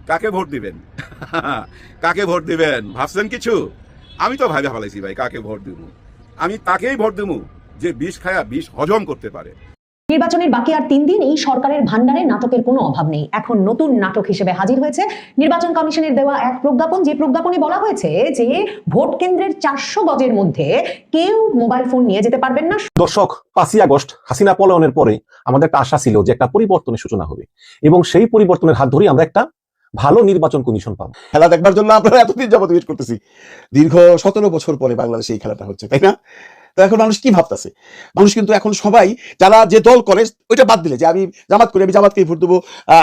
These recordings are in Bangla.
কাকে ভোট দিবেন? কাকে ভোট দিবেন ভাবছেন কিছু? আমি তো ভাইবা ফেলাইছি ভাই, কাকে ভোট দিব? আমি তাকেই ভোট দিব যে বিষ খায়া বিষ হজম করতে পারে। নির্বাচনের বাকি আর 3 দিন এই সরকারের ভান্ডারে নাটকের কোনো অভাব নেই। এখন নতুন নাটক হিসেবে হাজির হয়েছে নির্বাচন কমিশনের দেওয়া এক প্রজ্ঞাপন, যে প্রজ্ঞাপনে বলা হয়েছে যে ভোট কেন্দ্রের 400 গজের মধ্যে কেউ মোবাইল ফোন নিয়ে যেতে পারবেন না। দর্শক, 5ই আগস্ট হাসিনা পলায়নের পরে আমাদের একটা আশা ছিল যে একটা পরিবর্তনের সূচনা হবে, এবং সেই পরিবর্তনের হাত ধরেই আমরা একটা ভালো নির্বাচন কমিশন পাবো। খেলা দেখবার জন্য আপনারা এতদিন যাবত ওয়েট করতেছি, দীর্ঘ 17 বছর পরে বাংলাদেশে এই খেলাটা হচ্ছে, তাই না? তো এখন মানুষ কি ভাবতেছে? মানুষ কিন্তু এখন সবাই যারা যে দল করে ওইটা বাদ দিলে, যে আমি জামাত করি আমি জামাতকেই ভোট দেবো,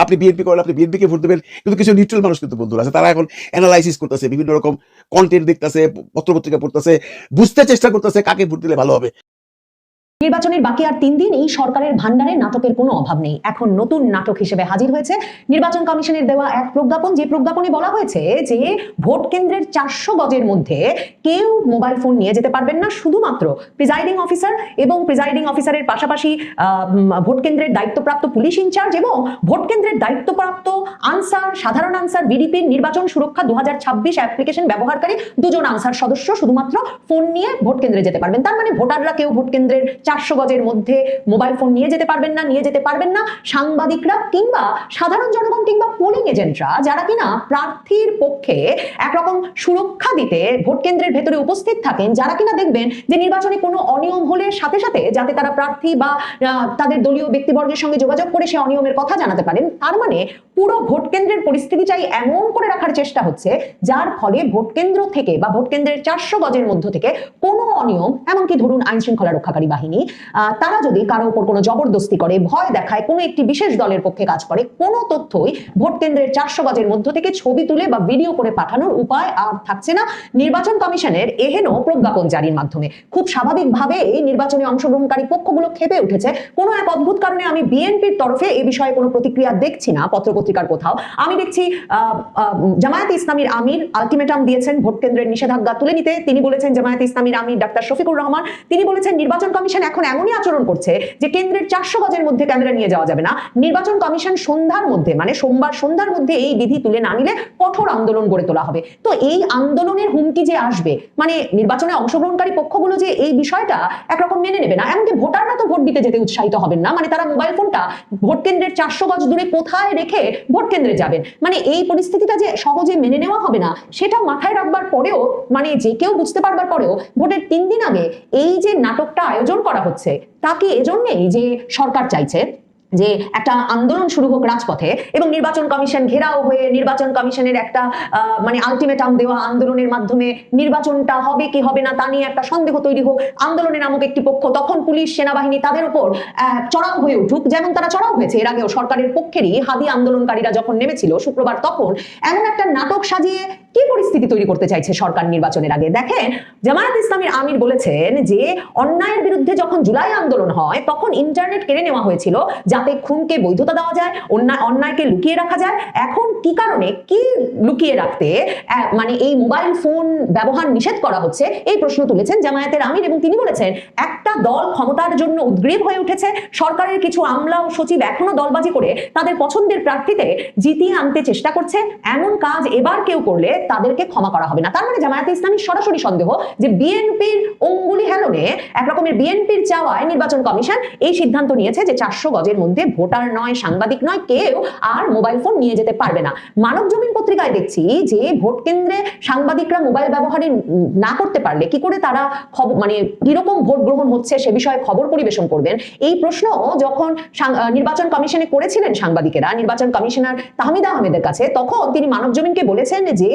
আপনি বিএনপি করেন আপনি বিএনপিকে ভোট দেবেন, কিন্তু কিছু নিউট্রাল মানুষ কিন্তু বন্ধুরা আছে, তারা এখন অ্যানালাইসিস করতেছে, বিভিন্ন রকম কন্টেন্ট দেখতেছে, পত্রপত্রিকা পড়তেছে, বুঝতে চেষ্টা করতেছে কাকে ভোট দিলে ভালো হবে। নির্বাচনের বাকি আর 3 দিন এই সরকারের ভান্ডারে নাটকের কোনো অভাব নেই। এখন নতুন নাটক হিসেবে হাজির হয়েছে নির্বাচন কমিশনের দেওয়া এক প্রজ্ঞাপন, যে প্রজ্ঞাপনে বলা হয়েছে যে ভোট কেন্দ্রের 400 গজের মধ্যে কেউ মোবাইল ফোন নিয়ে যেতে পারবেন না, শুধুমাত্র প্রিজাইডিং অফিসার এবং প্রিজাইডিং অফিসারের পাশাপাশি ভোট কেন্দ্রের দায়িত্বপ্রাপ্ত পুলিশ ইনচার্জ এবং ভোট কেন্দ্রের দায়িত্বপ্রাপ্ত আনসার, সাধারণ আনসার, বিডিপির নির্বাচন সুরক্ষা 2026 অ্যাপ্লিকেশন ব্যবহারকারী 2 জন আনসার সদস্য শুধুমাত্র ফোন নিয়ে ভোট কেন্দ্রে যেতে পারবেন। তার মানে ভোটাররা কেউ ভোট কেন্দ্রের 400 গজের মধ্যে মোবাইল ফোন নিয়ে যেতে পারবেন না। সাংবাদিকরা কিংবা সাধারণ জনগণ কিংবা পোলিং এজেন্টরা যারা কিনা প্রার্থীর পক্ষে একরকম সুরক্ষা দিতে ভোট কেন্দ্রের ভেতরে উপস্থিত থাকেন, যারা কিনা দেখবেন যে নির্বাচনে কোনো অনিয়ম হলে সাথে সাথে যাতে তারা প্রার্থী বা তাদের দলীয় ব্যক্তিবর্গের সঙ্গে যোগাযোগ করে সে অনিয়মের কথা জানাতে পারেন। তার মানে পুরো ভোট কেন্দ্রের পরিস্থিতিটাই এমন করে রাখার চেষ্টা হচ্ছে যার ফলে ভোট কেন্দ্র থেকে বা ভোট কেন্দ্রের 400 গজের মধ্য থেকে কোনো অনিয়ম, এমনকি ধরুন আইন শৃঙ্খলা রক্ষাকারী বাহিনী তারা যদি কারো উপর কোনো জবরদস্তি করে, ভয় দেখায়, কোনো একটি বিশেষ দলের পক্ষে কাজ করে, কোনো তথ্যই ভোট কেন্দ্রের 400 গজের মধ্য থেকে ছবি তুলে বা ভিডিও করে পাঠানোর উপায় আর থাকছে না নির্বাচন কমিশনের এহেন প্রজ্ঞাপন জারির মাধ্যমে। খুব স্বাভাবিকভাবে এই নির্বাচনে অংশগ্রহণকারী পক্ষগুলো ক্ষেপে উঠেছে। কোনো এক অদ্ভুত কারণে আমি বিএনপির তরফে এই বিষয়ে কোনো প্রতিক্রিয়া দেখছি না পত্রপত্রিকার কোথাও। আমি দেখছি জামায়াতে ইসলামীর আমির আলটিমেটাম দিয়েছেন ভোট কেন্দ্রের নিষেধাজ্ঞা তুলে নিতে। তিনি বলেছেন, জামায়াতে ইসলামীর আমির ডাক্তার শফিকুর রহমান, তিনি বলেছেন নির্বাচন কমিশন এখন এমনই আচরণ করছে যে কেন্দ্রের 400 গজের মধ্যে ক্যামেরা নিয়ে যাওয়া যাবে না। নির্বাচন কমিশন সন্ধ্যার মধ্যে, মানে সোমবার সন্ধ্যার মধ্যে এই বিধি তুলে না নিলে কঠোর আন্দোলন গড়ে তোলা হবে। তো এই আন্দোলনের হুমকি যে আসবে, মানে নির্বাচনে অংশগ্রহণকারী পক্ষগুলো যে এই বিষয়টা একরকম মেনে নেবে না, এমনকি ভোটাররা তো ভোট দিতে যেতে উৎসাহিত হবেন না। মানে তারা মোবাইল ফোনটা ভোট কেন্দ্রের 400 গজ দূরে কোথায় রেখে ভোট কেন্দ্রে যাবেন, মানে এই পরিস্থিতিটা যে সহজে মেনে নেওয়া হবে না সেটা মাথায় রাখবার পরেও, মানে যে কেউ বুঝতে পারবার পরেও ভোটের 3 দিন আগে এই যে নাটকটা আয়োজন করা হচ্ছে তাকে এজন্যই যে সরকার চাইছে যে একটা আন্দোলন শুরু হোক রাজপথে এবং নির্বাচন কমিশন ঘেরাও হয়ে নির্বাচন কমিশনের একটা মানে আলটিমেটাম দেওয়া আন্দোলনের মাধ্যমে নির্বাচনটা হবে কি হবে না তা নিয়ে একটা সন্দেহ তৈরি হোক, আন্দোলনে নামক একটি পক্ষ, তখন পুলিশ সেনাবাহিনী তাদের উপর চড়াও হয়ে উঠুক, যেমন তারা চড়াও হয়েছে এর আগেও সরকারের পক্ষেরই হাদি আন্দোলনকারীরা যখন নেমেছিল শুক্রবার, তখন এমন একটা নাটক সাজিয়ে কি পরিস্থিতি তৈরি করতে চাইছে সরকার নির্বাচনের আগে। দেখেন, জামায়াত ইসলামীর আমির বলেছেন যে অন্যায়ের বিরুদ্ধে যখন জুলাই আন্দোলন হয় তখন ইন্টারনেট কেড়ে নেওয়া হয়েছিল যাতে খুনকে বৈধতা দেওয়া যায়, অন্যায়কে লুকিয়ে রাখা যায়। এখন কি কারণে কি লুকিয়ে রাখতে মানে এই মোবাইল ফোন ব্যবহার নিষেধ করা হচ্ছে, এই প্রশ্ন তুলেছেন জামায়াতের আমির। এবং তিনি বলেছেন একটা দল ক্ষমতার জন্য উদ্গ্রীব হয়ে উঠেছে, সরকারের কিছু আমলা ও সচিব এখনো দলবাজি করে তাদের পছন্দের প্রার্থীতে জিতিয়ে আনতে চেষ্টা করছে, এমন কাজ এবার কেউ করলে তাদেরকে ক্ষমা করা হবে না। তার মানে জামায়াতে ইসলামীর সরাসরি সন্দেহ যে বিএনপির অঙ্গুলি হেলনে, একরকমের বিএনপির চাওয়ায় নির্বাচন কমিশন এই সিদ্ধান্ত নিয়েছে যে 400 গজের মধ্যে ভোটার নয়, সাংবাদিক নয়, কেউ আর মোবাইল ফোন নিয়ে যেতে পারবে না। মানব জমিন পত্রিকায় দেখছি যে ভোট কেন্দ্রে সাংবাদিকরা মোবাইল ব্যবহারে না করতে পারলে কি করে তারা খবর, মানে কিরকম ভোট গ্রহণ হচ্ছে সে বিষয়ে খবর পরিবেশন করবেন, এই প্রশ্ন যখন নির্বাচন কমিশনে করেছিলেন সাংবাদিকেরা নির্বাচন কমিশনার তাহমিদা আহমেদের কাছে, তখন তিনি মানব জমিনকে বলেছেন যে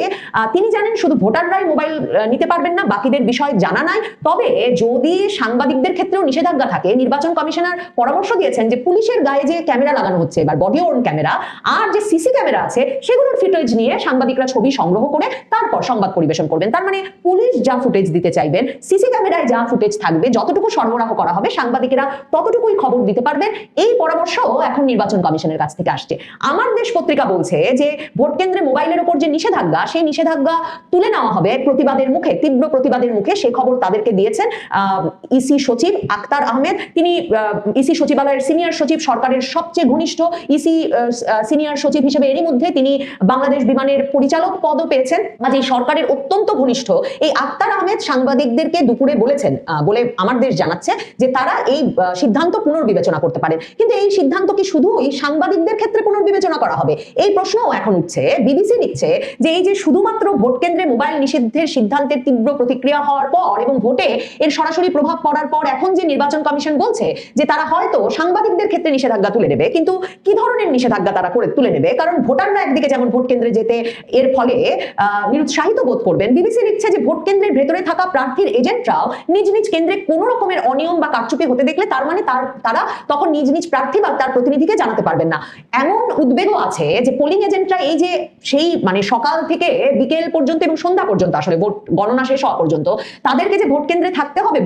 তিনি জানেন শুধু ভোটাররাই মোবাইল নিতে পারবেন না, বাকিদের বিষয় জানা নাই। তবে যদি সাংবাদিকদের ক্ষেত্রেও নিষেধাজ্ঞা থাকে, নির্বাচন কমিশনার পরামর্শ দিয়েছেন যে পুলিশের গায়ে যে ক্যামেরা লাগানো হচ্ছে এবার বডি ওর্ন ক্যামেরা আর যে সিসি ক্যামেরা আছে সেগুলোর ফুটেজ নিয়ে সাংবাদিকরা ছবি সংগ্রহ করে তারপর সংবাদ পরিবেশন করবেন। তার মানে পুলিশ যা ফুটেজ দিতে চাইবেন, সিসি ক্যামেরায় যা ফুটেজ থাকবে, যতটুকু সরবরাহ করা হবে সাংবাদিকেরা ততটুকুই খবর দিতে পারবেন। এই পরামর্শ এখন নির্বাচন কমিশনের কাছ থেকে আসছে। আমার দেশ পত্রিকা বলছে যে ভোট কেন্দ্রে মোবাইলের উপর যে নিষেধাজ্ঞা, সেই নিষেধাজ্ঞা তুলে নেওয়া হবে প্রতিবাদের মুখে, তীব্র প্রতিবাদের মুখে। সে খবর তাদেরকে দিয়েছেন ইসি সচিব আক্তার আহমেদ, তিনি ইসি সচিবালয়ের সিনিয়র সচিব, সরকারের সবচেয়ে ঘনিষ্ঠ ইসি সিনিয়র সচিব হিসেবে এরই মধ্যে তিনি বাংলাদেশ বিমানের পরিচালক পদও পেয়েছেন। কাজেই সরকারের অত্যন্ত ঘনিষ্ঠ এই আক্তার আহমেদ সাংবাদিকদেরকে দুপুরে বলেছেন বলে আমার দেশ জানাচ্ছে যে তারা এই সিদ্ধান্ত পুনর্বিবেচনা করতে পারেন। কিন্তু এই সিদ্ধান্ত কি শুধু এই সাংবাদিকদের ক্ষেত্রে পুনর্বিবেচনা করা হবে? এই প্রশ্নও এখন উঠছে। বিবিসি লিখছে যে এই যে শুধুমাত্র ভোট কেন্দ্রে মোবাইল নিষিদ্ধের সিদ্ধান্তের তীব্র প্রতিক্রিয়া হওয়ার পর এবং ভোটে এর সরাসরি প্রভাব পড়ার পর এখন যে নির্বাচন কমিশন বলছে যে তারা হয়তো সাংবাদিকদের ক্ষেত্রে নিষেধাজ্ঞা তুলে নেবে, কিন্তু কি ধরনের নিষেধাজ্ঞা তারা তুলে নেবে? কারণ ভোটাররা একদিকে যেমন ভোট কেন্দ্রে যেতে এর ফলে নিরুৎসাহিত বোধ করবেন, বিবিসি লিখছে যে ভোট কেন্দ্রের ভেতরে থাকা প্রার্থীর এজেন্টরাও নিজ নিজ কেন্দ্রে কোনো রকমের অনিয়ম বা কারচুপি হতে দেখলে তার মানে তারা তখন নিজ নিজ প্রার্থী বা তার প্রতিনিধিকে জানাতে পারবেন না। এমন উদ্বেগও আছে যে পোলিং এজেন্টরা এই যে সেই মানে সকাল থেকে বিকেল পর্যন্ত এবং সন্ধ্যা পর্যন্ত আসলে ভোট গণনা শেষ হওয়া পর্যন্ত তাদেরকে যে ভোট কেন্দ্রে থাকতে হবে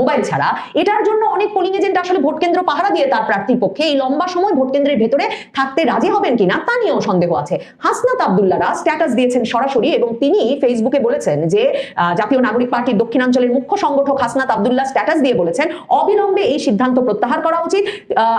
মোবাইল ছাড়া, এটার জন্য অনেক পোলিং এজেন্ট আসলে ভোট কেন্দ্র পাহারা দিয়ে তার প্রার্থীর পক্ষে এই লম্বা সময় ভোট কেন্দ্রের ভেতরে থাকতে রাজি হবেন কিনা তা নিয়েও সন্দেহ আছে। হাসনাত আব্দুল্লাহরা স্ট্যাটাস দিয়েছেন সরাসরি এবং তিনি ফেসবুকে বলেছেন যে জাতীয় নাগরিক পার্টির দক্ষিণাঞ্চলের মুখ্য সংগঠক হাসনাত আব্দুল্লাহ স্ট্যাটাস দিয়ে বলেছেন অবিলম্বে এই সিদ্ধান্ত প্রত্যাহার করা উচিত।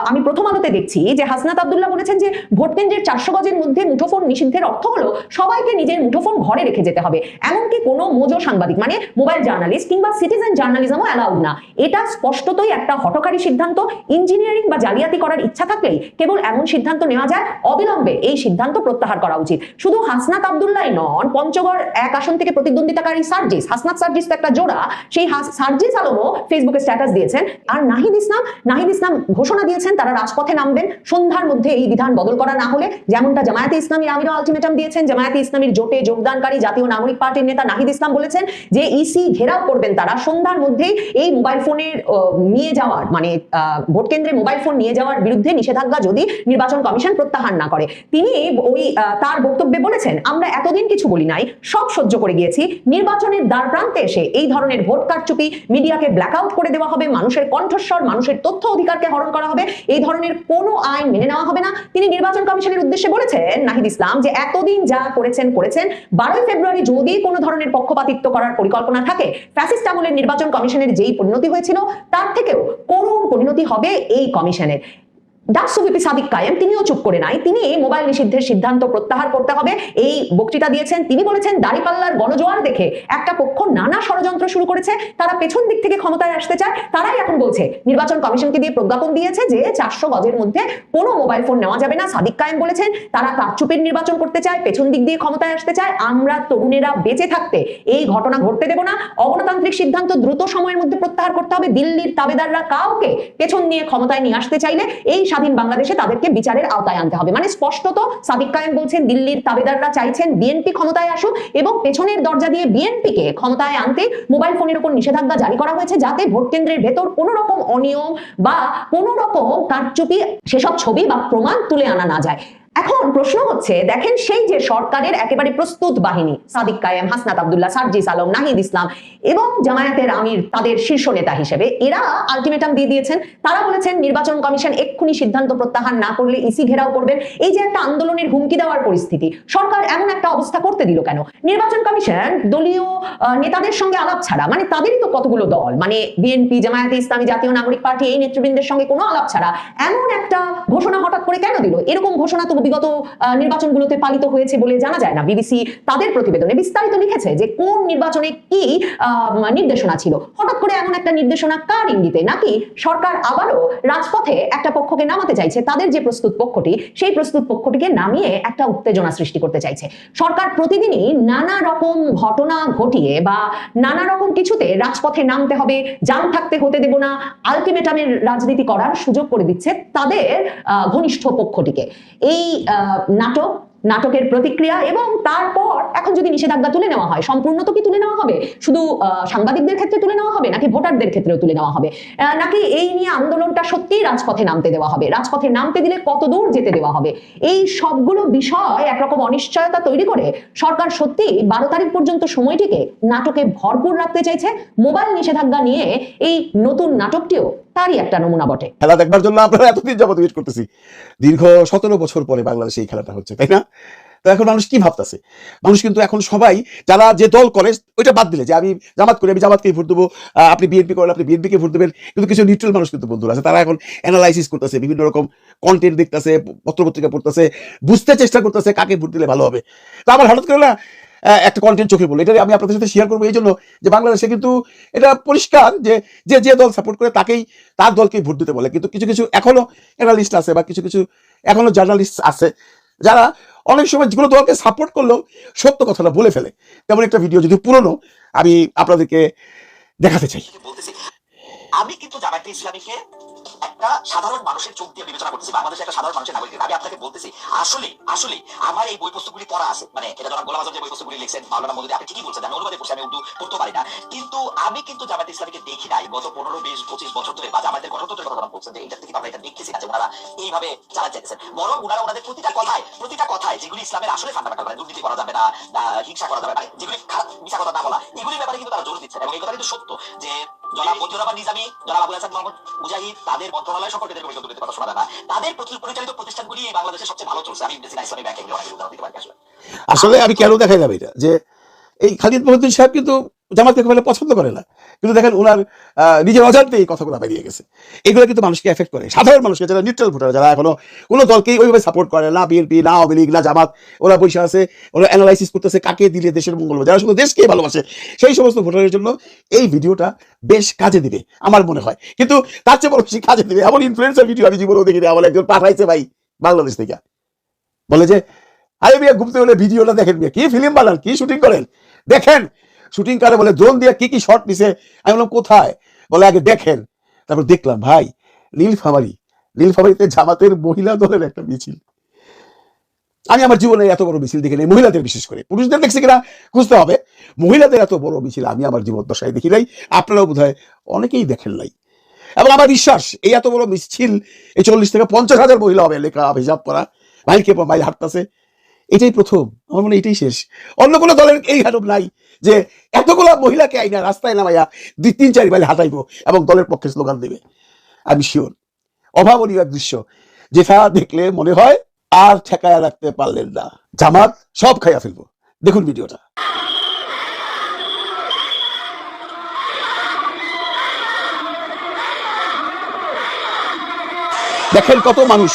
আমি প্রথম আলোতে দেখছি যে হাসনাত আব্দুল্লাহ বলেছেন যে ভোট কেন্দ্রের 400 গজের মধ্যে মুঠোফোন নিষিদ্ধের অর্থ হলো সবাইকে নিজের মুঠোফোন ঘরে রেখে যেতে হবে। এমনকি কোনো মোজো সাংবাদিক মানে মোবাইল জার্নালিস্ট কিংবা সিটিজেন জার্নালিজমও অ্যালাউড না। এটা স্পষ্টতই একটা হঠকারী সিদ্ধান্ত। ইঞ্জিনিয়ারিং বা জালিয়াতি করার ইচ্ছা থাকলেই কেবল এমন সিদ্ধান্ত নেওয়া যায়। অবিলম্বে এই সিদ্ধান্ত প্রত্যাহার করা উচিত। শুধু হাসনাত আব্দুল্লাহ নন, পঞ্চগড় 1 আসন থেকে প্রতিদ্বন্দ্বিতাকারী সার্জিস, হাসনাত সার্জিস তো একটা জোড়া, সেই সার্জিস আলমও ফেসবুকে স্ট্যাটাস দিয়েছেন। আর নাহিদ ইসলাম ঘোষণা দিয়েছেন তারা রাজপথে নামবেন সন্ধ্যার মধ্যে এই বিধান বদল করা না হলে। যেমনটা জামায়াতে ইসলামীর আমিরও আলটিমেটাম দিয়েছেন। জামায়াতে ইসলামীর জোটে যোগদানকারী জাতীয় নাগরিক পার্টির নেতা নাহিদ ইসলাম বলেছেন যে ইসি ঘেরাও করবেন তারা সন্ধ্যার মধ্যেই এই মোবাইল ফোনের নিয়ে যাওয়ার মানে ভোট কেন্দ্রে মোবাইল ফোন নিয়ে যাওয়ার বিরুদ্ধে নিষেধাজ্ঞা যদি নির্বাচন কমিশন প্রত্যাহার না করে। তিনি ওই তার বক্তব্যে বলেছেন আমরা এতদিন কিছু বলি নাই, সব সহ্য করে গিয়েছি। নির্বাচনের দ্বার প্রান্তে এসে এই ধরনের ভোট কারচুপি, মিডিয়াকে ব্ল্যাকআউট করে দেওয়া হবে, মানুষের কণ্ঠস্বর, মানুষের তথ্য অধিকারকে হরণ করা হবে, এই ধরনের কোনো আইন মেনে নেওয়া হবে না। তিনি নির্বাচন কমিশনের উদ্দেশ্যে বলেছেন নাহিদ ইসলাম যে এতদিন যা করেছেন 12 ফেব্রুয়ারি যদি কোনো ধরনের পক্ষপাতিত্ব করার পরিকল্পনা থাকে, ফ্যাসিস্ট আমলের নির্বাচন কমিশনের যেই পরিণতি হয়েছিল তার থেকেও করুণ পরিণতি হবে এই কমিশনের। ডাকসু ভিপি সাদিক কায়েম তিনিও চুপ করে নাই। তিনি মোবাইল নিষিদ্ধের সিদ্ধান্ত প্রত্যাহার করতে হবে এই বক্তৃতা দিয়েছেন। তিনি বলেছেন দাঁড়িপাল্লার গণজোয়ার দেখে একটা পক্ষ নানা ষড়যন্ত্র শুরু করেছে, তারা পেছন দিক থেকে ক্ষমতায় আসতে চায়। তারাই এখন বলছে নির্বাচন কমিশনকে দিয়ে প্রজ্ঞাপন দিয়েছে যে 400 গজের মধ্যে কোনো মোবাইল ফোন নেওয়া যাবে না। সাদিক কায়েম বলেছেন তারা কারচুপির নির্বাচন করতে চায়, পেছন দিক দিয়ে ক্ষমতায় আসতে চায়। আমরা তরুণেরা বেঁচে থাকতে এই ঘটনা ঘটতে দেব না। অগণতান্ত্রিক সিদ্ধান্ত দ্রুত সময়ের মধ্যে প্রত্যাহার করতে হবে। দিল্লির তাবেদাররা কাউকে পেছন নিয়ে ক্ষমতায় নিয়ে আসতে চাইলে এই স্বাধীন বাংলাদেশে তাদেরকে বিচারের আওতায় আনতে হবে। মানে স্পষ্টত সাদিক কায়েম বলছেন দিল্লির তাবেদাররা চাইছেন বিএনপি ক্ষমতায় আসুক এবং পেছনের দরজা দিয়ে বিএনপিকে ক্ষমতায় আনতে মোবাইল ফোনের উপর নিষেধাজ্ঞা জারি করা হয়েছে যাতে ভোট কেন্দ্রের ভেতর কোনো রকম অনিয়ম বা কোনো রকম কারচুপি সেসব ছবি বা প্রমাণ তুলে আনা না যায়। এখন প্রশ্ন হচ্ছে দেখেন সেই যে সরকারের একেবারে প্রস্তুত বাহিনী সাদিক কায়েম, হাসনাত আব্দুল্লাহ, সার্জিস আলম, নাহিদ ইসলাম এবং জামায়াতের আমির তাদের শীর্ষ নেতা হিসেবে এরা আলটিমেটাম দিয়ে দিয়েছেন। তারা বলেছেন নির্বাচন কমিশন এক্ষুনি সিদ্ধান্ত প্রত্যাহার না করলে ইসি ঘেরাও করবেন। এই যে একটা আন্দোলনের হুমকি দেওয়ার পরিস্থিতি, সরকার এমন একটা অবস্থা করতে দিল কেন? নির্বাচন কমিশন দলীয় নেতাদের সঙ্গে আলাপ ছাড়া, মানে তাদেরই তো কতগুলো দল, মানে বিএনপি, জামায়াতে ইসলামী, জাতীয় নাগরিক পার্টি, এই নেতৃবৃন্দের সঙ্গে কোনো আলাপ ছাড়া এমন একটা ঘোষণা হঠাৎ করে কেন দিল? এরকম ঘোষণা তো বিগত নির্বাচনগুলোতে পালিত হয়েছে বলে জানা যায় না। বিবিসি তাদের প্রতিবেদনে বিস্তারিত লিখেছে যে কোন নির্বাচনে কি নির্দেশনা ছিল। হঠাৎ করে এমন একটা নির্দেশনা কার ইঙ্গিতে? নাকি সরকার আবারও রাজপথে একটা পক্ষকে নামাতে চাইছে, তাদের যে প্রস্তুত পক্ষটি সেই প্রস্তুত পক্ষটিকে নামিয়ে একটা উত্তেজনা সৃষ্টি করতে চাইছে? সরকার প্রতিদিনই নানা রকম ঘটনা ঘটিয়ে বা নানা রকম কিছুতে রাজপথে নামতে হবে, জাম থাকতে হতে দেব না, আলটিমেটামের রাজনীতি করার সুযোগ করে দিচ্ছে তাদের ঘনিষ্ঠ পক্ষটিকে। এই নাটকের প্রতিক্রিয়া এবং তারপর এখন যদি নিষেধাজ্ঞা তুলে নেওয়া হয়, সম্পূর্ণ তো কি তুলে নেওয়া হবে? শুধু সাংবাদিকদের ক্ষেত্রে তুলে নেওয়া হবে নাকি ভোটারদের ক্ষেত্রেও তুলে নেওয়া হবে? নাকি এই নিয়ে আন্দোলনটা সত্যিই রাজপথে নামতে দেওয়া হবে? রাজপথে নামতে দিলে কত দূর যেতে দেওয়া হবে? এই সবগুলো বিষয় একরকম অনিশ্চয়তা তৈরি করে সরকার সত্যি 12 তারিখ পর্যন্ত সময়টিকে নাটকে ভরপুর রাখতে চাইছে। মোবাইল নিষেধাজ্ঞা নিয়ে এই নতুন নাটকটিও তারই একটা নমুনা বটে। খেলা দেখবার জন্য আপনারা এতদিন যাবত ওয়েট করতেছি। দীর্ঘ 17 বছর পরে বাংলাদেশে এই খেলাটা হচ্ছে, তাই না? তো এখন মানুষ কি ভাবতেছে, মানুষ কিন্তু এখন সবাই যারা যে দল করে ওইটা বাদ দিলে যে আমি জামাত করি আমি জামাতকে ভোট দেবো, আপনি বিএনপি করেন আপনি বিএনপিকে ভোট দেবেন, কিন্তু কিছু নিউট্রাল মানুষ কিন্তু বন্ধুরা আছে, তারা এখন অ্যানালাইসিস করতেছে, বিভিন্ন রকম কন্টেন্ট দেখতেছে, পত্রপত্রিকা পড়তেছে, বুঝতে চেষ্টা করতেছে কাকে ভোট দিলে ভালো হবে। তো আমার হঠাৎ করে না একটা কন্টেন্ট চোখে পড়লো, এটা আমি আপনাদের সাথে শেয়ার করবো এই জন্য যে বাংলাদেশে কিন্তু এটা পরিষ্কার যে যে যে দল সাপোর্ট করে তাকেই তার দলকেই ভোট দিতে বলে, কিন্তু কিছু কিছু এখনো অ্যানালিস্ট আছে বা কিছু কিছু এখনো জার্নালিস্ট আছে যারা অনেক সময় যেগুলো দলকে সাপোর্ট করলেও সত্য কথাটা বলে ফেলে। তেমন একটা ভিডিও যদি পুরনো আমি আপনাদেরকে দেখাতে চাই। আমি কিন্তু জামায়াতে ইসলামীকে একটা সাধারণ মানুষের চোখ দিয়ে বিবেচনা করতেছি, বাংলাদেশের একটা সাধারণ মানুষের নাগরিক। আমি আপনাকে বলতেছি আসলে আসলে আমার এই বই পুস্তকগুলি পড়া আছে, মানে এটা জনাব গোলাম আজম যে বই পুস্তকগুলি লিখছেন মাওলানা মওদুদি, আপনি ঠিকই বলছেন, আমি অনুবাদে পড়ছি, আমি উর্দু পড়তে পারি না, কিন্তু আমি কিন্তু জামায়াতে ইসলামীকে দেখি নাই গত 15-20-25 বছর ধরে, বা জামায়াতের গঠনতন্ত্রের কথা বলছেন যে এটা থেকে আমরা এটা দেখতেছি না যে ওনারা এইভাবে চালাতে চাইতেছেন, বরং ওনারা ওনাদের প্রতিটা কথায় যেগুলি ইসলামের আসলে ফান্ডামেন্টাল, মানে দুর্নীতি করা যাবে না, হিংসা করা যাবে না, যেগুলি মিছা কথা না বলা, এগুলির ব্যাপারে কিন্তু তারা জোর দিচ্ছেন। এবং এই কথা কিন্তু সত্য যে জনাব মঞ্জুর রহমান নিজামী, জনাব আবুল হাসান মোহাম্মদ মুজাহিদ, তাদের মন্ত্রণালয় সম্পর্কে দুর্নীতির কথা শোনা যায় না। তাদের পরিচালিত প্রতিষ্ঠানগুলি এই বাংলাদেশের সবচেয়ে ভালো চলছে। আমি ইসলামী ব্যাংকে অনেক উদাহরণ দিতে পারি। আসলে আমি কেন দেখাই যাবে এটা যে এই খালিদ মহিউদ্দিন সাহেব কিন্তু জামাতকে খুব পছন্দ করে না, কিন্তু দেখেন ওনার নিজের অজান্তে এই কথাগুলো বেরিয়ে গেছে। এগুলো কিন্তু মানুষকে এফেক্ট করে, সাধারণ মানুষকে, যারা নিউট্রাল ভোটার, যারা এখনো কোনো দলকেই ওইভাবে সাপোর্ট করে না, বিএনপি না আওয়ামী লীগ না জামাত, ওরা বসে আছে, ওরা অ্যানালাইসিস করতেছে কাকে দিলে দেশের মঙ্গল হবে, যারা শুধু দেশকেই ভালোবাসে সেই সমস্ত ভোটারের জন্য এই ভিডিওটা বেশ কাজে দিবে আমার মনে হয়। কিন্তু তার চেয়ে বড় বেশি কাজে দিবে এমন ইনফ্লুয়েন্সার ভিডিও আমি জীবনেও দেখিনি। আমার একজন পাঠাইছে ভাই বাংলাদেশ থেকে, বলে যে আরে মিয়া ঘুমতে হলে ভিডিওটা দেখেন, মিয়া কি ফিল্ম বানান, কি শুটিং করেন দেখেন, শুটিং করে বলে ড্রোন দিয়ে কি কি শট নিছে। আমি বললাম কোথায়, বলে আগে দেখেন। তারপর দেখলাম ভাই নীলফামারীতে জামাতের মহিলা দলের একটা মিছিল। আমি আমার জীবনে এত বড় মিছিল দেখি নাই, মহিলাদের বিশেষ করে, পুরুষদের দেখছি কিনা খুঁজতে হবে, মহিলাদের এত বড় মিছিল আমি আমার জীবন দশায় দেখি নাই, আপনারাও বোধহয় অনেকেই দেখেন নাই। এবং আমার বিশ্বাস এই এত বড় মিছিল, এই 40 থেকে 50,000 মহিলা হবে, লেখা হিসাব করা, মাইলকে পর মাইল হাঁটতেছে, এটাই প্রথম, আমার মনে এটাই শেষ। অন্য কোনো দলের এই হাঁটব নাই যে এতগুলা মহিলাকে আইনা রাস্তায় নামাইয়া 2-3-4 মাইল হাঁটাইবো এবং দলের পক্ষে স্লোগান দেবে। আমি শিওর অভাবনীয় এক দৃশ্য, যেটা দেখলে মনে হয় আর ঠেকায়া রাখতে পারলেন না, জামাত সব খাইয়া ফেলবো। দেখুন ভিডিওটা। দেখেন কত মানুষ,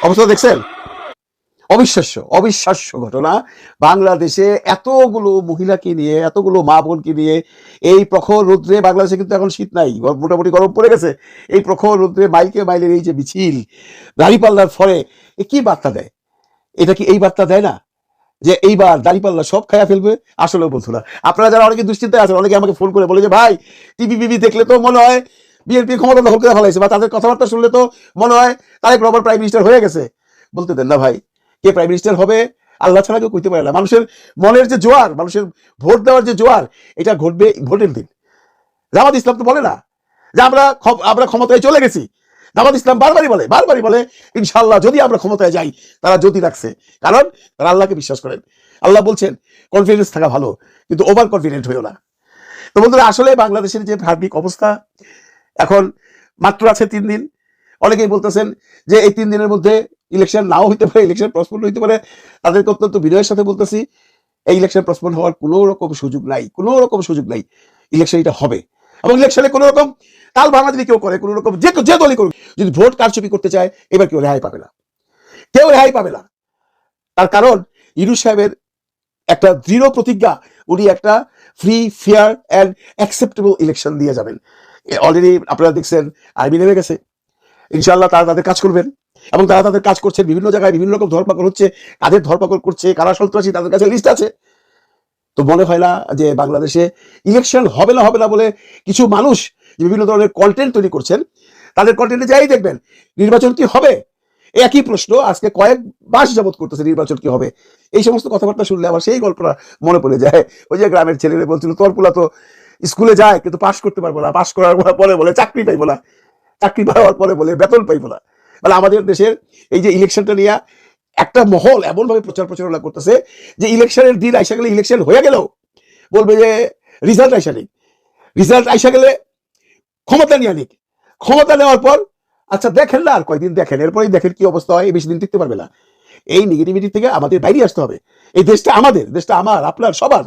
অবস্থা দেখছেন, অবিশ্বাস্য ঘটনা। বাংলাদেশে এতগুলো মহিলাকে নিয়ে, এতগুলো মা বোনকে নিয়ে এই প্রখর রৌদ্রে, বাংলাদেশে কিন্তু এখন শীত নাই, মোটামুটি গরম পড়ে গেছে, এই প্রখর রৌদ্রে মাইলকে মাইলের এই যে মিছিল দাঁড়িপাল্লার ফলে কি বার্তা দেয়? এটা কি এই বার্তা দেয় না যে এইবার দাঁড়িপাল্লা সব খায়া ফেলবে? আসলে বন্ধুরা, আপনারা যারা অনেকে দুশ্চিন্তায় আছেন, অনেকে আমাকে ফোন করে বলে যে ভাই টিভি দেখলে তো মনে হয় বিএনপি ক্ষমতা দখল করে ফেলাইছে, বা তাদের কথাবার্তা শুনলে তো মনে হয় তারেক রহমান প্রাইম মিনিস্টার হয়ে গেছে। বলতে দেন না ভাই, কে প্রাইম মিনিস্টার হবে আল্লাহ ছাড়া কেউ কইতে পারে না। মানুষের মনের যে জোয়ার, মানুষের ভোট দেওয়ার যে জোয়ার, এটা ঘটবে ভোটের দিন। জামাত ইসলাম তো বলে না যে আমরা ক্ষমতায় চলে গেছি, জামাত ইসলাম বারবারই বলে ইনশাআল্লাহ যদি আমরা ক্ষমতায় যাই। তারা যদি রাখছে, কারণ তারা আল্লাহকে বিশ্বাস করেন। আল্লাহ বলছেন কনফিডেন্স থাকা ভালো, কিন্তু ওভার কনফিডেন্ট হইও না। তো বন্ধুরা, আসলে বাংলাদেশের যে সার্বিক অবস্থা, এখন মাত্র আছে 3 দিন। অনেকেই বলতেছেন যে এই 3 দিনের মধ্যে ইলেকশন নাও হইতে পারে, ইলেকশন পোস্টপোন হইতে পারে। তাদেরকে অত্যন্ত বিনয়ের সাথে বলতেছি, এই ইলেকশন পোস্টপোন হওয়ার কোনো রকম সুযোগ নাই, ইলেকশন এটা হবে। এবং ইলেকশনে কোনো রকম তাল ভাঙা যদি কেউ করে, কোনো রকম যে দলই করুক, যদি ভোট কারচুপি করতে চায়, এবার কেউ রেহাই পাবে না। তার কারণ ইউনূস সাহেবের একটা দৃঢ় প্রতিজ্ঞা, উনি একটা free, fair and acceptable election দিয়ে যাবেন। অলরেডি আপনারা দেখছেন আর্মি নেমে গেছে, ইনশাআল্লাহ তারা তাদের কাজ করবেন, এবং তারা তাদের কাজ করছেন। বিভিন্ন জায়গায় বিভিন্ন রকম ধরপাকড় হচ্ছে, কাদের ধরপাকড় করছে, কারা সন্ত্রাসী, তাদের কাছে লিস্ট আছে। তো মনে হয় না যে বাংলাদেশে ইলেকশন হবে না বলে কিছু মানুষ যে বিভিন্ন ধরনের কন্টেন্ট তৈরি করছেন, তাদের কন্টেন্টে যাই দেখবেন নির্বাচন কি হবে, একই প্রশ্ন আজকে কয়েক মাস যাবত করতেছে, নির্বাচন কি হবে। এই সমস্ত কথাবার্তা শুনলে আবার সেই গল্পটা মনে পড়ে যায়। ওই যে গ্রামের ছেলেরা বলছিল তোর পোলা তো স্কুলে যায় কিন্তু পাশ করতে পারবো না, পাশ করার পরে বলে চাকরি পাইবো না, চাকরি পাওয়ার পরে বলে বেতন পাইবো না। মানে আমাদের দেশের এই যে ইলেকশনটা নিয়ে একটা মহল এমন ভাবে প্রচারণা করতেছে যে ইলেকশনের দিন আইসা গেলে, ইলেকশন হয়ে গেলেও বলবে যে রিজাল্ট আইসা গেলে ক্ষমতা নিয়ে নিক, ক্ষমতা নেওয়ার পর আচ্ছা দেখেন না আর কয়দিন দেখেন, এরপরেই দেখেন কি অবস্থা হয়, বেশি দিন টিকতে পারবে না। এই নেগেটিভিটি থেকে আমাদের বাইরে আসতে হবে। এই দেশটা আমাদের, দেশটা আমার, আপনার, সবার।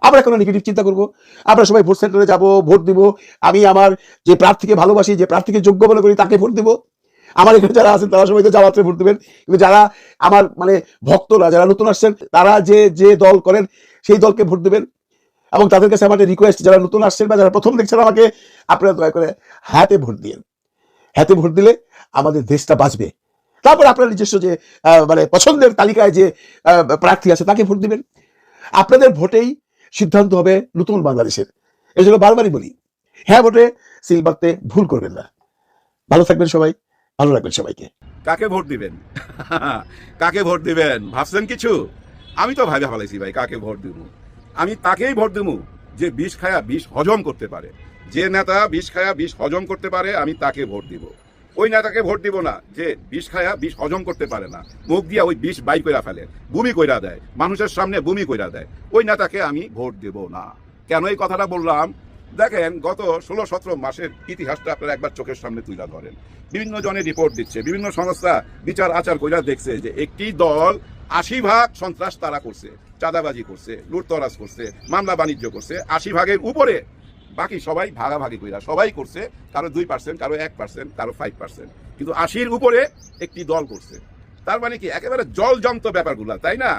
আমরা কোনো নেগেটিভ চিন্তা করবো, আমরা সবাই ভোট সেন্টারে যাব, ভোট দিব। আমি আমার যে প্রার্থীকে ভালোবাসি, যে প্রার্থীকে যোগ্য মনে করি তাকে ভোট দিব। আমার এখানে যারা আছেন তারা সবাই তো জামাতে ভোট দিবেন, কিন্তু যারা আমার মানে ভক্তরা, যারা নতুন আসছেন, তারা যে দল করেন সেই দলকে ভোট দিবেন। এবং তাদের কাছে আমাদের রিকোয়েস্ট, যারা নতুন আসছেন বা যারা প্রথম দেখছেন আমাকে, আপনারা দয়া করে হাতে ভোট দিন। হাতে ভোট দিলে আমাদের দেশটা বাঁচবে। তারপর আপনার নিজস্ব যে মানে পছন্দের তালিকায় যে প্রার্থী আছে তাকে ভোট দিবেন। আপনাদের ভোটেই সিদ্ধান্ত হবে নতুন বাংলাদেশের। এই জন্য বারবারই বলি, হ্যাঁ ভোটে সিল মারতে ভুল করবেন না। ভালো থাকবেন সবাই, ভালো রাখবেন সবাইকে। কাকে ভোট দিবেন? কাকে ভোট দিবেন ভাবছেন কিছু? আমি তো ভাইবা ফেলাইছি ভাই কাকে ভোট দিব। আমি তাকেই ভোট দিব যে বিষ খায়া বিষ হজম করতে পারে। যে নেতা বিষ খায়া বিষ হজম করতে পারে আমি তাকে ভোট দিব। ওই নেতাকে ভোট দিব না যে বিষ খায়া বিষ হজম করতে পারে না, মুখ দিয়া ওই বিষ বাই কইরা ফেলে, বমি কইরা দেয়, মানুষের সামনে বমি কইরা দেয়। ওই নেতাকে আমি ভোট দেব না। কেন এই কথাটা বললাম? দেখেন, গত 16-17 মাসের ইতিহাসটা আপনারা একবার চোখের সামনে তুলে ধরেন। বিভিন্ন জনের রিপোর্ট দিচ্ছে, বিভিন্ন সংস্থা বিচার আচার কইরা দেখছে যে একটি দল 80% সন্ত্রাস তারা করছে, চাঁদাবাজি করছে, লুটতরাজ করছে, মামলা বাণিজ্য করছে। 80% উপরে বাকি সবাই ভাগাভাগি কইরা সবাই করছে, কারো 2%, কারো 1%, কারো 5%, কিন্তু 80-র উপরে একটি দল করছে। তার মানে কি একেবারে জলজন্ত ব্যাপারগুলা, তাই না?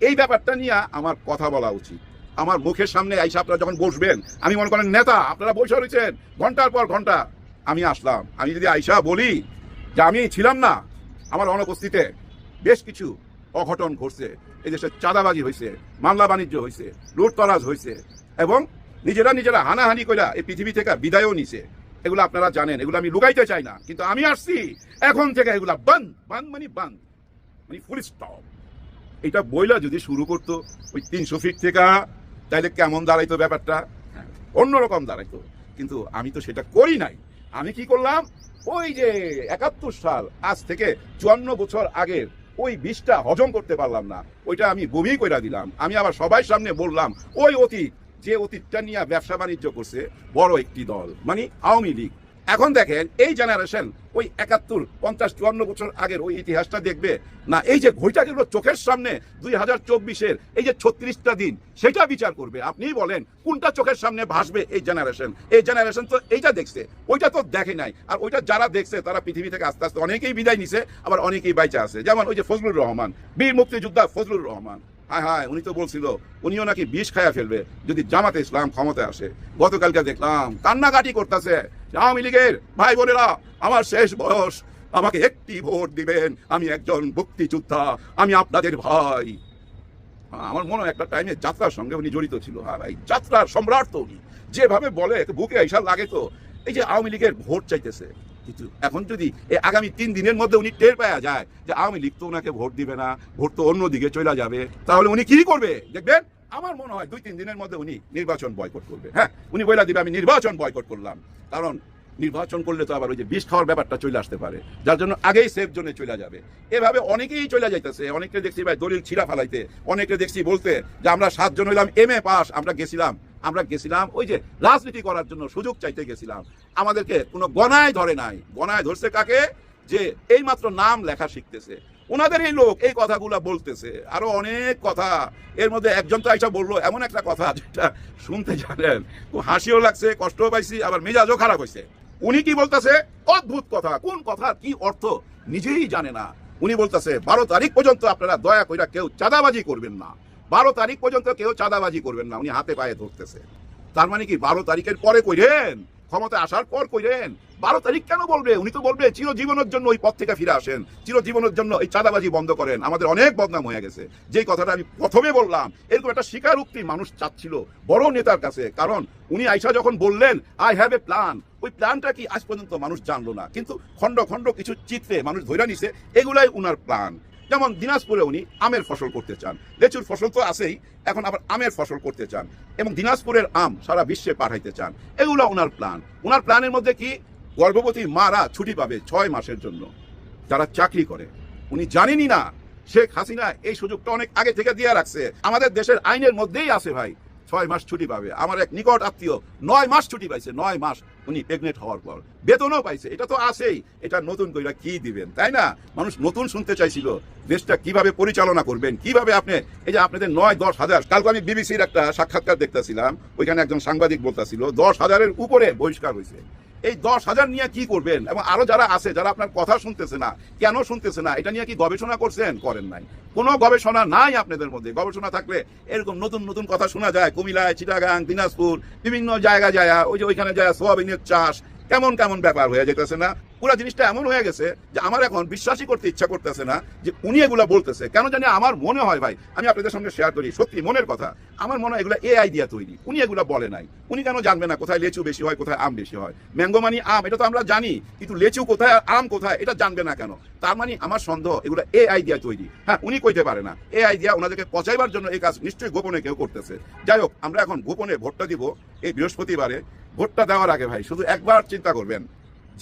এই ব্যাপারটা নিয়ে আমার কথা বলা উচিত। আমার মুখের সামনে আইসা আপনারা যখন বসবেন, আমি মনে করেন নেতা, আপনারা বসে রয়েছেন ঘন্টার পর ঘন্টা, আমি আসলাম, আমি যদি আইসা বলি যে আমি ছিলাম না, আমার অনুপস্থিতিতে বেশ কিছু অঘটন ঘটছে, এই দেশে চাঁদাবাজি হয়েছে, মামলা বাণিজ্য হয়েছে, লুটতরাজ হয়েছে, এবং নিজেরা হানাহানি কইরা এই পৃথিবী থেকে বিদায়ও নিছে, এগুলো আপনারা জানেন, এগুলো আমি লুকাইতে চাই না। কিন্তু আমি আসছি এখন থেকে এগুলা বান মানে ফুল স্টপ। এটা বইলা যদি শুরু করতো ওই 300 ফিট থেকে, তাইলে কেমন দাঁড়াইতো ব্যাপারটা? অন্যরকম দাঁড়াইতো। কিন্তু আমি তো সেটা করি নাই। আমি কি করলাম? ওই যে 71 সাল, আজ থেকে 54 বছর আগের ওই বিষটা হজম করতে পারলাম না, ওইটা আমি বমি কইরা দিলাম। আমি আবার সবাই সামনে বললাম ওই অতীত, যে অতীতটা নিয়ে ব্যবসা বাণিজ্য করছে বড় একটি দল, মানে আওয়ামী লীগ। এখন দেখেন এই জেনারেশন ওই 71, 50, 54 বছর আগের ওই ইতিহাসটা দেখবে না, এই যে ঘইটা গেল চোখের সামনে 2024-এর এই যে 36টা দিন, সেটা বিচার করবে। আপনি বলেন কোনটা চোখের সামনে ভাসবে? এই জেনারেশন তো এইটা দেখছে, ওইটা তো দেখে নাই। আর ওইটা যারা দেখছে তারা পৃথিবী থেকে আস্তে আস্তে অনেকেই বিদায় নিছে, আবার অনেকেই বাইচা আছে। যেমন ওই যে ফজলুর রহমান, বীর মুক্তিযোদ্ধা ফজলুর রহমান, হায় উনি তো বলছিল উনিও নাকি বিষ খায়া ফেলবে যদি জামাতে ইসলাম ক্ষমতায় আসে। গতকালকে দেখলাম কান্নাকাটি করতেছে, আওয়ামী লীগের ভাই বোনেরা, আমার শেষ বয়স, আমাকে একটি ভোট দিবেন, আমি একজন মুক্তিযোদ্ধা, আমি আপনাদের ভাই। আমার মনে হয় একটা টাইমে যাত্রার সঙ্গে উনি জড়িত ছিল। হ্যাঁ ভাই, যাত্রার সম্রাট তো উনি, যেভাবে বলে বুকে আইসা লাগে। তো এই যে আওয়ামী লীগের ভোট চাইতেছে, কিন্তু এখন যদি এই আগামী 3 দিনের মধ্যে উনি টের পাওয়া যায় যে আওয়ামী লীগ তো ওনাকে ভোট দিবে না, ভোট তো অন্যদিকে চলে যাবে, তাহলে উনি কি করবে দেখবেন। আমার মনে হয় 2-3 দিনের মধ্যে উনি নির্বাচন বয়কট করবে। হ্যাঁ, উনি বলে দিবে আমি নির্বাচন বয়কট করলাম। কারণ নির্বাচন করলে তো আবার ওই যে বিষ খাওয়ার ব্যাপারটা চলে আসতে পারে, যার জন্য আগেই সেফ জোনে চলে যাবে। এভাবে অনেকেই চলে যাইতেছে। অনেকে দেখছি ভাই দলিল ছিঁড়া ফালাইতে, অনেকে দেখছি বলতে যে আমরা 7 জন হইলাম MA পাস, আমরা গেছিলাম ওই যে রাজনীতি করার জন্য, সুযোগ চাইতে গেছিলাম। আমাদেরকে কোনো গণায় ধরে নাই। গণায় ধরছে কাকে? যে এই মাত্র নাম লেখা শিখতেছে, ওনাদের এই লোক এই কথাগুলা বলতেছে। আরো অনেক কথা, এর মধ্যে একজন তো আইসা বললো এমন একটা কথা যেটা শুনতে জানেন খুব হাসিও লাগছে, কষ্টও পাইছি, আবার মেজাজও খারাপ হয়েছে। উনি কি বলতেছে? অদ্ভুত কথা, কোন কথার কি অর্থ নিজেই জানে না। উনি বলতেছে 12 তারিখ পর্যন্ত আপনারা দয়া কইরা কেউ চাঁদাবাজি করবেন না, 12 তারিখ পর্যন্ত কেউ চাঁদাবাজি করবেন না। উনি হাতে পায়ে ধরতেছে। তার মানে কি 12 তারিখের পরে কইরেন? ক্ষমতায় আসার পর কইলেন 12 তারিখ কেন বলবে? উনি তো বলবে চিরজীবনের জন্য ওই পথ থেকে ফিরে আসেন, চিরজীবনের জন্য এই চাঁদাবাজি বন্ধ করেন, আমাদের অনেক বদনাম হয়ে গেছে। যেই কথাটা আমি প্রথমে বললাম, এরকম একটা স্বীকারোক্তি মানুষ চাচ্ছিল বড় নেতার কাছে, কারণ উনি আইসা যখন বললেন আই হ্যাভ এ প্ল্যান, ওই প্ল্যানটা কি আজ পর্যন্ত মানুষ জানলো না, কিন্তু খণ্ড খণ্ড কিছু চিত্রে মানুষ ধরে নিছে এগুলাই উনার প্ল্যান। যেমন দিনাজপুরে উনি আমের ফসল করতে চান, লেচুর ফসল তো আছেই, এখন আবার আমের ফসল করতে চান, এবং দিনাজপুরের আম সারা বিশ্বে পাঠাইতে চান। এগুলো ওনার প্ল্যান। ওনার প্ল্যানের মধ্যে কি গর্ভবতী মারা ছুটি পাবে 6 মাসের জন্য, যারা চাকরি করে। উনি জানেনই না শেখ হাসিনা এই সুযোগটা অনেক আগে থেকে দিয়ে রাখছে, আমাদের দেশের আইনের মধ্যেই আছে ভাই, 6 মাস ছুটি পাবে। আমার এক নিকট আত্মীয় 9 মাস ছুটি পাইছে, 9 মাস উনি প্রেগনেন্ট হওয়ার পর, বেতনও পাইছে। এটা তো আছেই, এটা নতুন কইরা কি দিবেন, তাই না? মানুষ নতুন শুনতে চাইছিল দেশটা কিভাবে পরিচালনা করবেন, কিভাবে আপনি এই যে আপনাদের 9-10 হাজার। কালকে আমি বিবিসির একটা সাক্ষাৎকার দেখতেছিলাম, ওইখানে একজন সাংবাদিক বলতেছিল 10 হাজারের উপরে বহিষ্কার হয়েছে। এই 10 হাজার নিয়ে কি করবেন? এবং আরো যারা আছে, যারা আপনার কথা শুনতেছে না, কেন শুনতেছে না, এটা নিয়ে কি গবেষণা করছেন? করেন নাই। কোনো গবেষণা নাই আপনাদের মধ্যে। গবেষণা থাকলে এরকম নতুন নতুন কথা শোনা যায়, কুমিল্লায়, চিটাগাং, দিনাজপুর, বিভিন্ন জায়গায় যায়, ওই যে ওইখানে যায় সোয়াবিনের চাষ, কেমন কেমন ব্যাপার হয়ে যেতেছে না? পুরো জিনিসটা এমন হয়ে গেছে যে আমার এখন বিশ্বাসই করতে ইচ্ছা করতেছে না যে উনি এগুলা বলতেছে। কেন জানি আমার মনে হয় ভাই, আমি আপনাদের সঙ্গে শেয়ার করি সত্যি মনের কথা, আমার মনে হয় এগুলো এআই দিয়া তৈরি। উনি এগুলা বলে নাই। উনি কেন জানবে না কোথায় লেচু বেশি হয়, কোথায় আম বেশি হয়? ম্যাঙ্গো মানে আম, এটা তো আমরা জানি, কিন্তু লেচু কোথায় আর আম কোথায় এটা জানবে না কেন? তার মানে আমার সন্দেহ এগুলো এআই দিয়া তৈরি। হ্যাঁ, উনি কইতে পারে না, এআই দিয়া ওনাদেরকে পচাইবার জন্য এই কাজ নিশ্চয়ই গোপনে কেউ করতেছে। যাই হোক, আমরা এখন গোপনে ভোটটা দিব এই বৃহস্পতিবারে। ভোটটা দেওয়ার আগে ভাই শুধু একবার চিন্তা করবেন,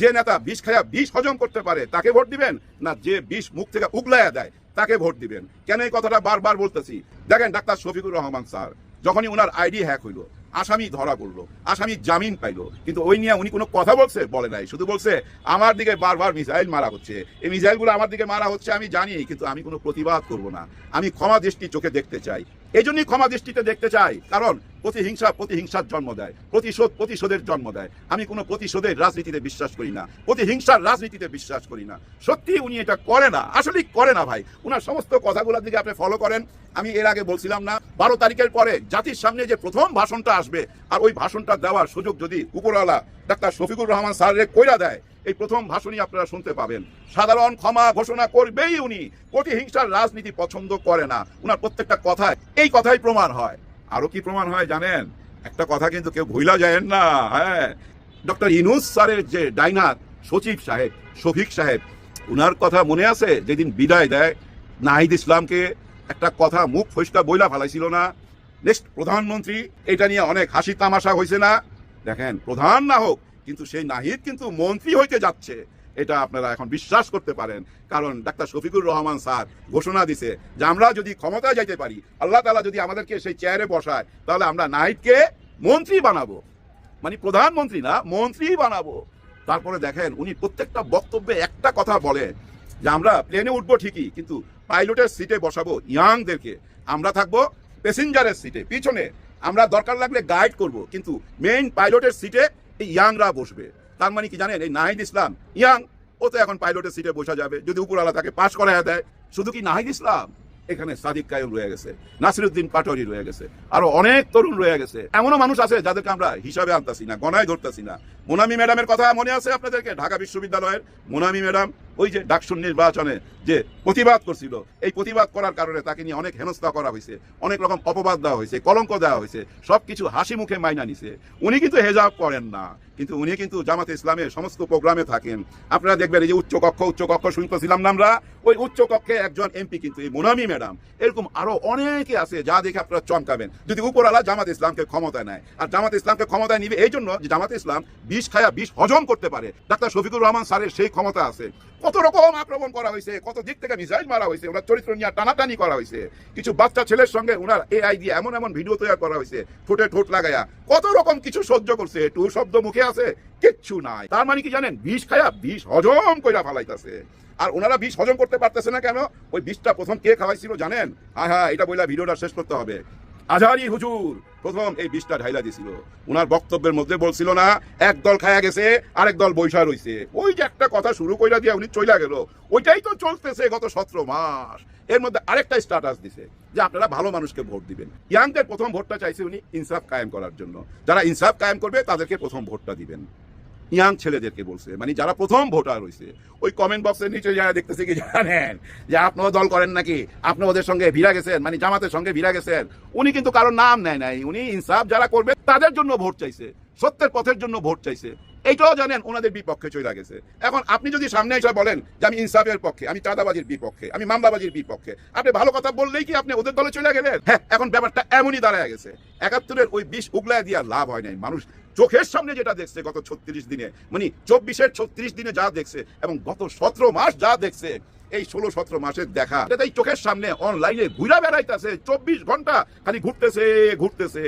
যে নেতা বিষ খায়া বিষ হজম করতে পারে তাকে ভোট দিবেন, না যে বিষ মুখ থেকে উগলাইয়া দেয় তাকে ভোট দিবেন? কেন এই কথাটা বারবার বলতেছি? দেখেন, ডাক্তার শফিকুর রহমান স্যার যখনই ওনার আইডি হ্যাক হইলো, আসামি ধরা পড়লো, আসামি জামিন পাইলো, কিন্তু ওই নিয়ে উনি কোনো কথা বলছে? বলে নাই। শুধু বলছে আমার দিকে বারবার মিসাইল মারা হচ্ছে, এই মিসাইলগুলো আমার দিকে মারা হচ্ছে আমি জানি, কিন্তু আমি কোনো প্রতিবাদ করব না, আমি ক্ষমা দৃষ্টি চোখে দেখতে চাই। এই জন্যই ক্ষমা দৃষ্টিতে দেখতে চাই, কারণ প্রতিহিংসা প্রতিহিংসার জন্ম দেয়, প্রতিশোধ প্রতিশোধের জন্ম দেয়। আমি কোনো প্রতিশোধের রাজনীতিতে বিশ্বাস করি না, প্রতিহিংসার রাজনীতিতে বিশ্বাস করি না। সত্যি উনি এটা করে না, আসলেই করে না ভাই। উনার সমস্ত কথাগুলোর দিকে আপনি ফলো করেন। আমি এর আগে বলছিলাম না, 12 তারিখের পরে জাতির সামনে যে প্রথম ভাষণটা আসবে, আর ওই ভাষণটা দেওয়ার সুযোগ যদি উপরওয়ালা ডাক্তার শফিকুর রহমান স্যারের কইরা দেয়, এই প্রথম ভাষণই আপনারা শুনতে পাবেন। সাধারণ ক্ষমা ঘোষণা করবেই উনি। প্রতিহিংসার রাজনীতি পছন্দ করে না। উনার প্রত্যেকটা কথায় এই কথাই প্রমাণ হয়। আরো কি প্রমাণ হয় জানেন? একটা কথা কিন্তু কেউ ভুলা যায় না। হ্যাঁ, ডক্টর ইউনূস স্যারের যে ডাইনার সচিব সাহেব, শফিক সাহেব, উনার কথা মনে আছে? যেদিন বিদায় দেয় নাহিদ ইসলামকে, একটা কথা মুখ ফসকা বইলা ফেলাইছিল না, নেক্সট প্রধানমন্ত্রী। এটা নিয়ে অনেক হাসি তামাশা হয়েছে না? দেখেন, প্রধান না হোক, কিন্তু সেই নাহিদ কিন্তু মন্ত্রী হইতে যাচ্ছে, এটা আপনারা এখন বিশ্বাস করতে পারেন। কারণ ডাক্তার শফিকুর রহমান স্যার ঘোষণা দিছে যে আমরা যদি ক্ষমতায় যাইতে পারি, আল্লাহ তাআলা যদি আমাদেরকে সেই চেয়ারে বসায়, তাহলে আমরা নাহিদকে মন্ত্রী বানাবো। মানে প্রধানমন্ত্রী না, মন্ত্রী বানাবো। তারপরে দেখেন, উনি প্রত্যেকটা বক্তব্যে একটা কথা বলে যে আমরা প্লেনে উঠবো ঠিকই, কিন্তু পাইলটের সিটে বসাবো ইয়াংদেরকে, আমরা থাকবো প্যাসেঞ্জারের সিটে পিছনে, আমরা দরকার লাগলে গাইড করব, কিন্তু মেইন পাইলটের সিটে এই ইয়াংরা বসবে। তার মানে কি জানেন? এই নাহিদ ইসলাম ইয়াং, ও তো এখন পাইলটের সিটে বসা যাবে যদি উপরওয়ালা তাকে পাশ করায় দেয়। শুধু কি নাহিদ ইসলাম, এখানে সাদিক কায়ুম রয়ে গেছে, নাসিরুদ্দিন পাটোয়ারি রয়ে গেছে, আরো অনেক তরুণ রয়ে গেছে। এমনও মানুষ আছে যাদেরকে আমরা হিসাবে আনতাছি না, গণায় ধরতেছি না। মোনামি ম্যাডামের কথা মনে আছে আপনাদেরকে? ঢাকা বিশ্ববিদ্যালয়ের মোনামি ম্যাডাম, ওই যে ডাকসুর নির্বাচনে যে প্রতিবাদ করছিল, এই প্রতিবাদ করার কারণে তাকে নিয়ে অনেক হেনস্থা করা হয়েছে, অনেক রকম অপবাদ দেওয়া হয়েছে, কলঙ্ক দেওয়া হয়েছে, সবকিছু হাসি মুখে মাইনা নিছে। উনি কিন্তু হেজাব করেন না, কিন্তু উনি কিন্তু জামাতে ইসলামের সমস্ত প্রোগ্রামে থাকেন। আপনারা দেখবেন এই যে উচ্চ কক্ষ শুনতেছিলাম না আমরা, ওই উচ্চ কক্ষে একজন এমপি কিন্তু এই মোনামি ম্যাডাম। এরকম আরো অনেকে আছে যা দেখে আপনারা চমকাবেন যদি উপরওয়ালা জামাত ইসলামকে ক্ষমতায় নেয়। আর জামাত ইসলামকে ক্ষমতায় নিবে এই জন্য যে জামাত ইসলাম বিষ খায়া বিষ হজম করতে পারে। ডাক্তার শফিকুর রহমান স্যারের সেই ক্ষমতা আছে। কত রকম আক্রমণ করা হয়েছে, কত দিক থেকে মিসাইল মারা হয়েছে, ওনার চরিত্র নিয়ে টানাটানি করা হয়েছে। কিছু বাচ্চা ছেলের সঙ্গে ওনার এআই দিয়ে এমন এমন ভিডিও তৈরি করা হয়েছে, ঠোঁটে ঠোঁট লাগায়া, কত রকম কিছু সহ্য করছে। টু শব্দ মুখে আছে, কিচ্ছু নাই। তার মানে কি জানেন? বিষ খায়া বিষ হজম কইরা ফালাইতেছে। আর ওনারা বিষ হজম করতে পারতেছে না কেন? ওই বিষটা প্রথম কে খাওয়াইছিল জানেন? হ্যাঁ, এটা বইলা ভিডিওটা শেষ করতে হবে। আজহারি হুজুর প্রথম এই বিষটা ঢাইলা দিছিল। উনার বক্তব্যের মধ্যে বলছিল না, এক দল খায়া গেছে আরেক দল বৈশা রইছে। ওই যে একটা কথা শুরু কইরা দিয়া উনি চইলা গেল, ওইটাই তো চলতেছে গত 17 মাস। এর মধ্যে আরেকটা স্ট্যাটাস দিছে, যে আপনারা ভালো মানুষকে ভোট দিবেন। ইয়াংদের প্রথম ভোটটা চাইছে উনি ইনসাফ কায়েম করার জন্য, যারা ইনসাফ কায়েম করবে তাদেরকে প্রথম ভোটটা দিবেন। ইয়াং ছেলেদেরকে বলছে, মানে যারা প্রথম ভোটার হয়েছে। ওই কমেন্ট বক্সের নিচে যারা দেখতেছে কি জানেন যে আপনারা দল করেন নাকি, আপনি ওদের সঙ্গে ভিড়া গেছেন, মানে জামাতের সঙ্গে ভিড়া গেছেন। উনি কিন্তু কারোর নাম নেয় নাই, উনি ইনসাফ যারা করবে তাদের জন্য ভোট চাইছে, সত্যের পথের জন্য ভোট চাইছে। এইটাও জানেন ওনাদের বিপক্ষে চলে গেছে। এখন আপনি যদি সামনে এসে বলেন যে আমি ইনসাফের পক্ষে, আমি চাঁদাবাজির বিপক্ষে, আমি মামলাবাজির বিপক্ষে, আপনি ভালো কথা বললেই কি আপনি ওদের দলে চলে গেলেন? হ্যাঁ, এখন ব্যাপারটা এমনই দাঁড়ায় গেছে। ৭১-এর ওই বিষ উগলায় দিয়ে লাভ হয় নাই। মানুষ চোখের সামনে যেটা দেখছে গত ৩৬ দিনে, মানে ২৪-এর ৩৬ দিনে যা দেখছে এবং গত ১৭ মাস যা দেখছে, এই ১৬-১৭ মাসের দেখা এটাই চোখের সামনে অনলাইনে ঘুরা বেড়াইতেছে। ২৪ ঘন্টা খালি ঘুরতেছে ঘুরতেছে।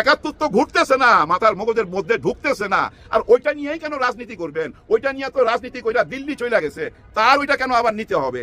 ৭১ তো ঘুরতেছে না, মাথার মগজের মধ্যে ঢুকতেছে না। আর ওইটা নিয়েই কেন রাজনীতি করবেন? ওইটা নিয়ে তো রাজনীতি কইরা দিল্লি চলে গেছে, তার ওইটা কেন আবার নিতে হবে?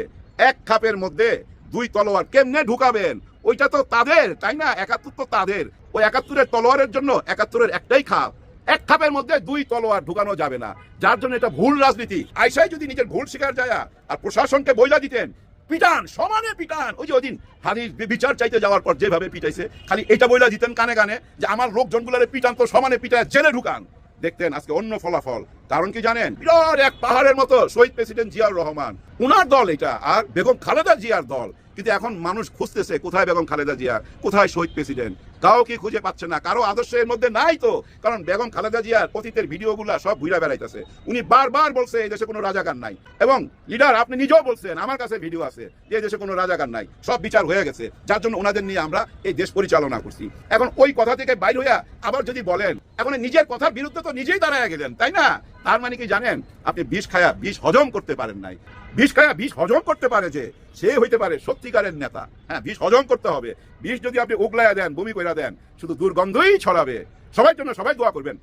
এক খাপের মধ্যে দুই তলোয়ার কেমনে ঢুকাবেন? ওইটা তো তাদের, তাই না? ৭১ তো তাদের। ওই ৭১-এর তলোয়ারের জন্য ৭১-এর একটাই খাপ, এক খাপের মধ্যে দুই তলোয়ার ঢুকানো যাবে না। যার জন্য এটা ভুল রাজনীতি। আইসাই যদি নিজের ভুল স্বীকার যায় আর প্রশাসনকে বইলা দিতেন, পিটান, সমানে পিটান। ওই যে ওদিন হাদিস বিচার চাইতে যাওয়ার পর যেভাবে পিটাইছে, খালি এটা বইলা দিতেন কানে কানে যে আমার লোকজনগুলারে পিটান, তো সমানে পিটায় জেলে ঢুকান, দেখতেন আজকে অন্য ফলাফল। কারণ কি জানেন? বিরাট এক পাহাড়ের মতো শহীদ প্রেসিডেন্ট জিয়াউর রহমান, উনার দল এটা, আর বেগম খালেদা জিয়ার দল। কিন্তু এখন মানুষ খুঁজতেছে কোথায় বেগম খালেদা জিয়া, কোথায় শহীদ প্রেসিডেন্ট, কাউ কি খুঁজে পাচ্ছে না। কারো আদর্শের মধ্যে নাই তো। কারণ বেগম খালেদা জিয়ার অতীতের ভিডিওগুলা সব ঘুরা বেড়াইতেছে। উনি বারবার বলছে এই দেশে কোনো রাজাকার নাই, এবং লিডার আপনি নিজেও বলছেন, আমার কাছে ভিডিও আছে, যে এই দেশে কোনো রাজাকার নাই, সব বিচার হয়ে গেছে, যার জন্য ওনাদের নিয়ে আমরা এই দেশ পরিচালনা করছি। এখন ওই কথা থেকে বাইর হইয়া আবার যদি বলেন, এখন নিজের কথার বিরুদ্ধে তো নিজেই দাঁড়ায় গেলেন, তাই না? তার মানে কি জানেন? আপনি বিষ খায়া বিষ হজম করতে পারেন নাই। বিষ খায়া বিষ হজম করতে পারে যে, সে হইতে পারে সত্যিকারের নেতা। হ্যাঁ, বিষ হজম করতে হবে। বিষ যদি আপনি উগলাইয়া দেন, বমি কইরা দেন, শুধু দুর্গন্ধই ছড়াবে। সবার জন্য সবাই দোয়া করবেন।